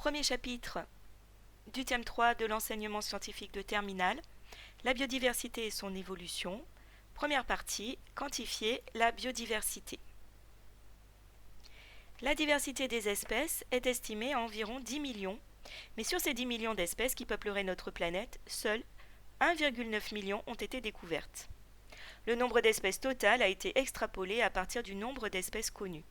Premier chapitre du thème 3 de l'enseignement scientifique de terminale, la biodiversité et son évolution. Première partie, quantifier la biodiversité. La diversité des espèces est estimée à environ 10 millions, mais sur ces 10 millions d'espèces qui peupleraient notre planète, seuls 1,9 million ont été découvertes. Le nombre d'espèces totales a été extrapolé à partir du nombre d'espèces connues.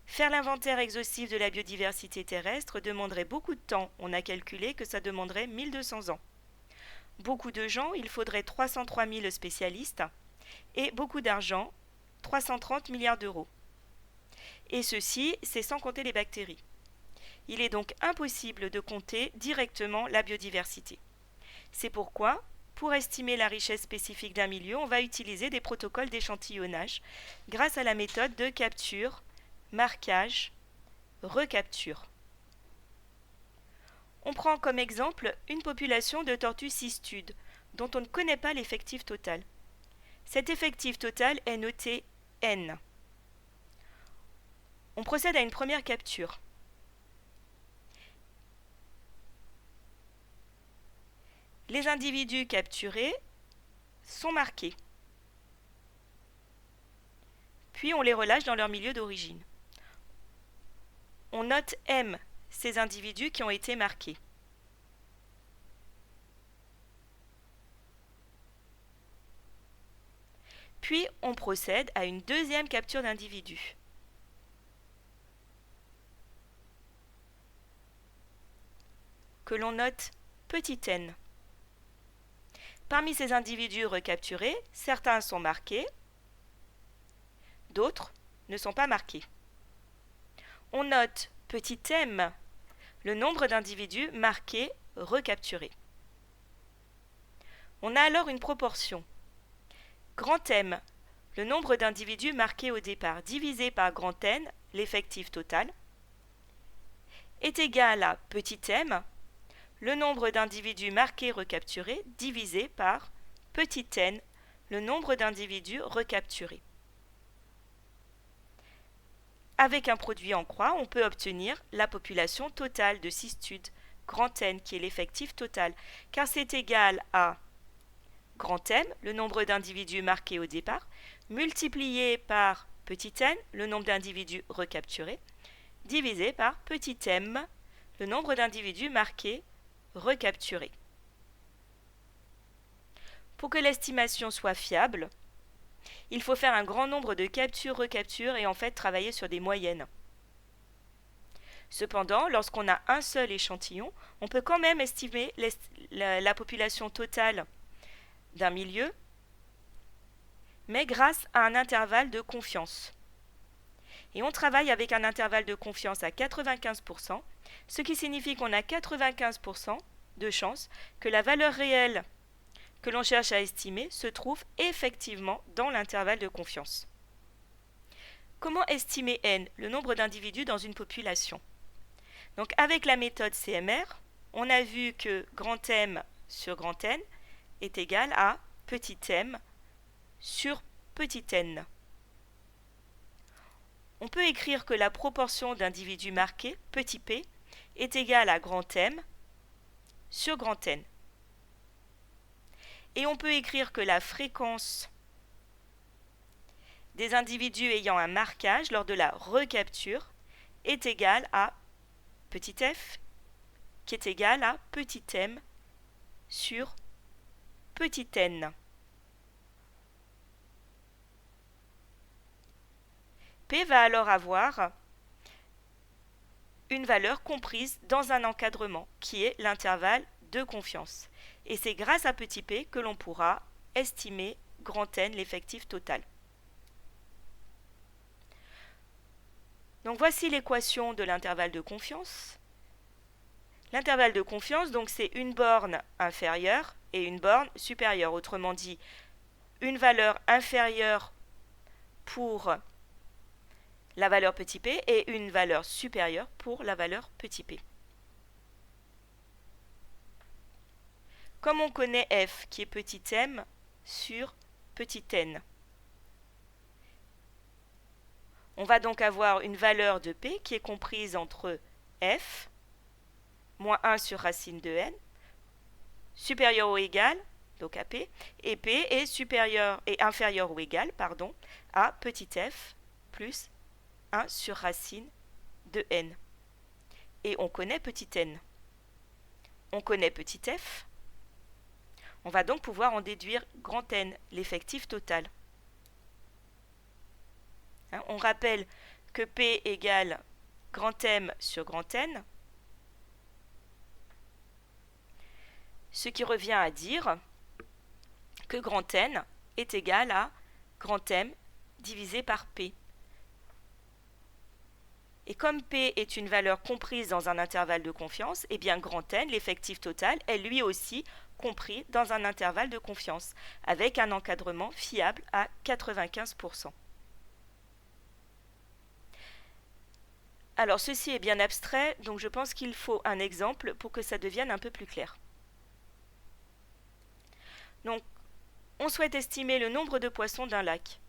Faire l'inventaire exhaustif de la biodiversité terrestre demanderait beaucoup de temps. On a calculé que ça demanderait 1200 ans. Beaucoup de gens, il faudrait 303 000 spécialistes et beaucoup d'argent, 330 milliards d'euros. Et ceci, c'est sans compter les bactéries. Il est donc impossible de compter directement la biodiversité. C'est pourquoi, pour estimer la richesse spécifique d'un milieu, on va utiliser des protocoles d'échantillonnage grâce à la méthode de capture, marquage, recapture. On prend comme exemple une population de tortues cistudes dont on ne connaît pas l'effectif total. Cet effectif total est noté N. On procède à une première capture. Les individus capturés sont marqués. Puis on les relâche dans leur milieu d'origine. On note M ces individus qui ont été marqués. Puis on procède à une deuxième capture d'individus. Que l'on note petit n. Parmi ces individus recapturés, certains sont marqués, d'autres ne sont pas marqués. On note petit m, le nombre d'individus marqués, recapturés. On a alors une proportion. Grand M, le nombre d'individus marqués au départ, divisé par grand N, l'effectif total, est égal à petit m, le nombre d'individus marqués recapturés, divisé par petit n, le nombre d'individus recapturés. Avec un produit en croix, on peut obtenir la population totale de cistudes, grand N, qui est l'effectif total, car c'est égal à grand M, le nombre d'individus marqués au départ, multiplié par petit n, le nombre d'individus recapturés, divisé par petit m, le nombre d'individus marqués recapturés. Pour que l'estimation soit fiable, il faut faire un grand nombre de captures-recaptures et en fait travailler sur des moyennes. Cependant, lorsqu'on a un seul échantillon, on peut quand même estimer la population totale d'un milieu, mais grâce à un intervalle de confiance. Et on travaille avec un intervalle de confiance à 95%, ce qui signifie qu'on a 95% de chance que la valeur réelle que l'on cherche à estimer se trouve effectivement dans l'intervalle de confiance. Comment estimer N, le nombre d'individus dans une population ? Donc avec la méthode CMR, on a vu que grand M sur grand N est égal à petit m sur petit n. On peut écrire que la proportion d'individus marqués, petit p, est égale à grand M sur grand N. Et on peut écrire que la fréquence des individus ayant un marquage lors de la recapture est égale à petit f, qui est égal à petit m sur petit n. P va alors avoir une valeur comprise dans un encadrement, qui est l'intervalle de confiance. Et c'est grâce à petit p que l'on pourra estimer grand N, l'effectif total. Donc voici l'équation de l'intervalle de confiance. L'intervalle de confiance, donc, c'est une borne inférieure et une borne supérieure. Autrement dit, une valeur inférieure pour la valeur petit p et une valeur supérieure pour la valeur petit p. Comme on connaît f qui est petit m sur petit n, on va donc avoir une valeur de p qui est comprise entre f moins 1 sur racine de n, supérieur ou égal, donc à p, et p est supérieur et inférieur ou égal, pardon, à petit f plus 1 sur racine de n. Et on connaît petit n. On connaît petit f. On va donc pouvoir en déduire grand N, l'effectif total. On rappelle que P égale grand M sur grand N, ce qui revient à dire que grand N est égal à grand M divisé par P. Et comme P est une valeur comprise dans un intervalle de confiance, eh bien grand N, l'effectif total, est lui aussi compris dans un intervalle de confiance, avec un encadrement fiable à 95%. Alors ceci est bien abstrait, donc je pense qu'il faut un exemple pour que ça devienne un peu plus clair. Donc, on souhaite estimer le nombre de poissons d'un lac.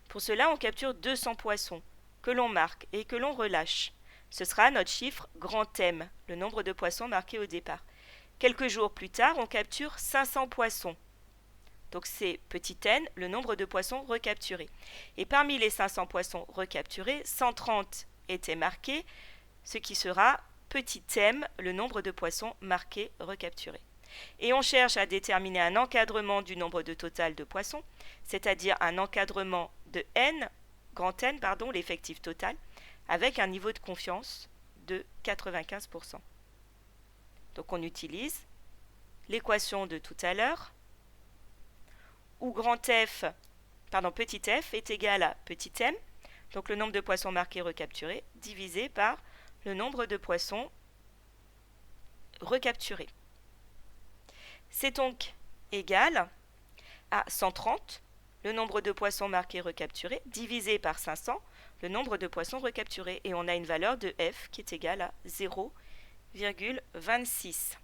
Pour cela, on capture 200 poissons, que l'on marque et que l'on relâche. Ce sera notre chiffre grand M, le nombre de poissons marqués au départ. Quelques jours plus tard, on capture 500 poissons. Donc c'est petit n, le nombre de poissons recapturés. Et parmi les 500 poissons recapturés, 130 étaient marqués, ce qui sera petit m, le nombre de poissons marqués recapturés. Et on cherche à déterminer un encadrement du nombre total de poissons, c'est-à-dire un encadrement de n, grand N, pardon, l'effectif total, avec un niveau de confiance de 95%. Donc on utilise l'équation de tout à l'heure, où petit f est égal à petit m, donc le nombre de poissons marqués recapturés, divisé par le nombre de poissons recapturés. C'est donc égal à 130, le nombre de poissons marqués recapturés, divisé par 500, le nombre de poissons recapturés. Et on a une valeur de f qui est égale à 0,26.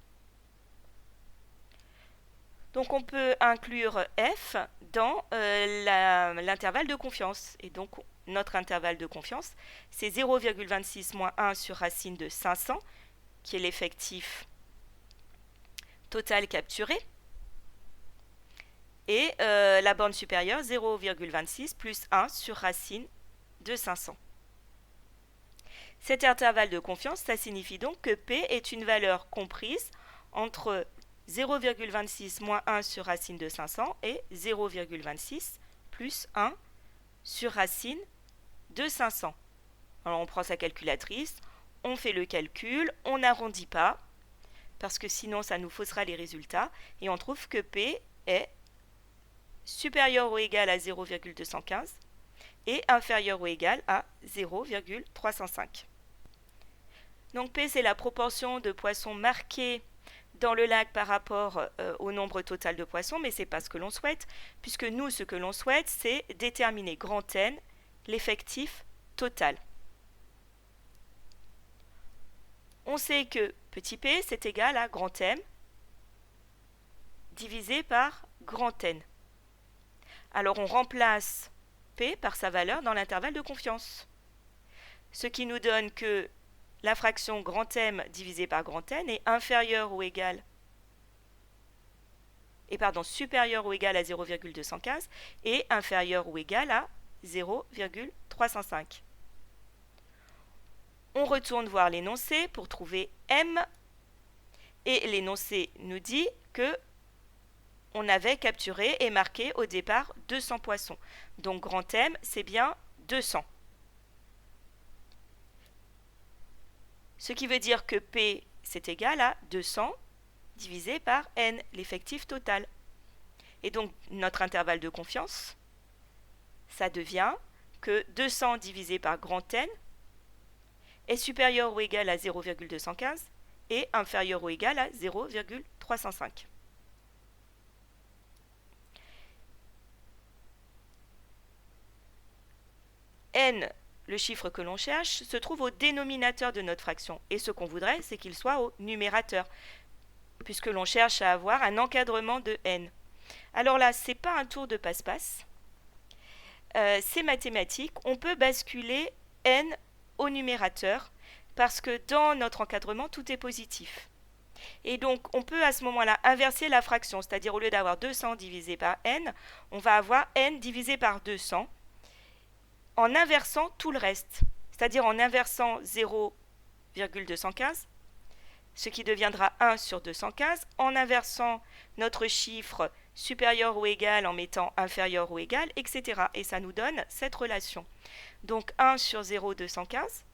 Donc on peut inclure f dans l'intervalle de confiance. Et donc notre intervalle de confiance, c'est 0,26 moins 1 sur racine de 500, qui est l'effectif total capturé. Et la borne supérieure, 0,26 plus 1 sur racine de 500. Cet intervalle de confiance, ça signifie donc que P est une valeur comprise entre 0,26 moins 1 sur racine de 500 et 0,26 plus 1 sur racine de 500. Alors on prend sa calculatrice, on fait le calcul, on n'arrondit pas, parce que sinon ça nous faussera les résultats, et on trouve que P est supérieur ou égal à 0,215 et inférieur ou égal à 0,305. Donc P, c'est la proportion de poissons marqués dans le lac par rapport au nombre total de poissons, mais ce n'est pas ce que l'on souhaite, puisque nous, ce que l'on souhaite, c'est déterminer grand N, l'effectif total. On sait que petit p, c'est égal à grand M divisé par grand N. Alors on remplace p par sa valeur dans l'intervalle de confiance, ce qui nous donne que la fraction grand M divisé par grand N est inférieure ou égale supérieure ou égale à 0,215 et inférieure ou égale à 0,305. On retourne voir l'énoncé pour trouver M, et l'énoncé nous dit que on avait capturé et marqué au départ 200 poissons. Donc grand M, c'est bien 200. Ce qui veut dire que P, c'est égal à 200 divisé par N, l'effectif total. Et donc notre intervalle de confiance, ça devient que 200 divisé par grand N est supérieur ou égal à 0,215 et inférieur ou égal à 0,305. N, le chiffre que l'on cherche, se trouve au dénominateur de notre fraction. Et ce qu'on voudrait, c'est qu'il soit au numérateur, puisque l'on cherche à avoir un encadrement de N. Alors là, ce n'est pas un tour de passe-passe. C'est mathématique. On peut basculer N au numérateur, parce que dans notre encadrement, tout est positif. Et donc, on peut à ce moment-là inverser la fraction, c'est-à-dire au lieu d'avoir 200 divisé par n, on va avoir n divisé par 200 en inversant tout le reste, c'est-à-dire en inversant 0,215, ce qui deviendra 1 sur 215, en inversant notre chiffre supérieur ou égal en mettant inférieur ou égal, etc. Et ça nous donne cette relation. Donc 1 sur 0,215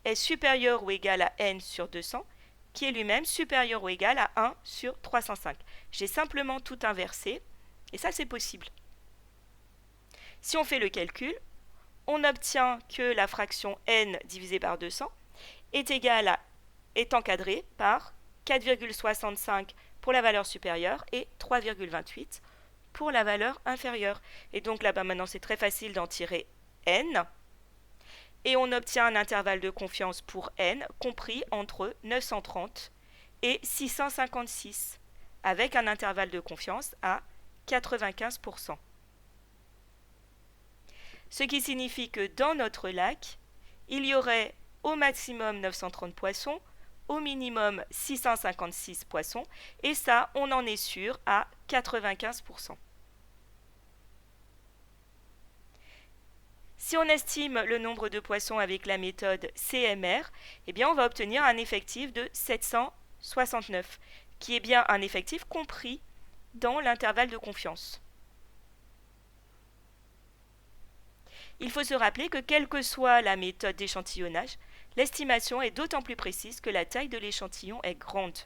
est supérieur ou égal à n sur 200, qui est lui-même supérieur ou égal à 1 sur 305. J'ai simplement tout inversé, et ça c'est possible. Si on fait le calcul, on obtient que la fraction n divisée par 200 est encadrée par 4,65 pour la valeur supérieure et 3,28 pour la valeur inférieure. Et donc là-bas maintenant c'est très facile d'en tirer n. Et on obtient un intervalle de confiance pour n compris entre 930 et 656, avec un intervalle de confiance à 95%. Ce qui signifie que dans notre lac, il y aurait au maximum 930 poissons, au minimum 656 poissons, et ça, on en est sûr à 95%. Si on estime le nombre de poissons avec la méthode CMR, eh bien on va obtenir un effectif de 769, qui est bien un effectif compris dans l'intervalle de confiance. Il faut se rappeler que quelle que soit la méthode d'échantillonnage, l'estimation est d'autant plus précise que la taille de l'échantillon est grande.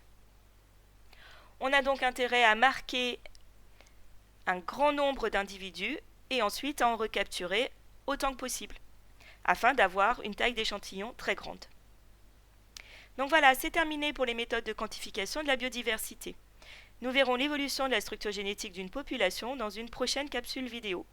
On a donc intérêt à marquer un grand nombre d'individus et ensuite à en recapturer autant que possible, afin d'avoir une taille d'échantillon très grande. Donc voilà, c'est terminé pour les méthodes de quantification de la biodiversité. Nous verrons l'évolution de la structure génétique d'une population dans une prochaine capsule vidéo.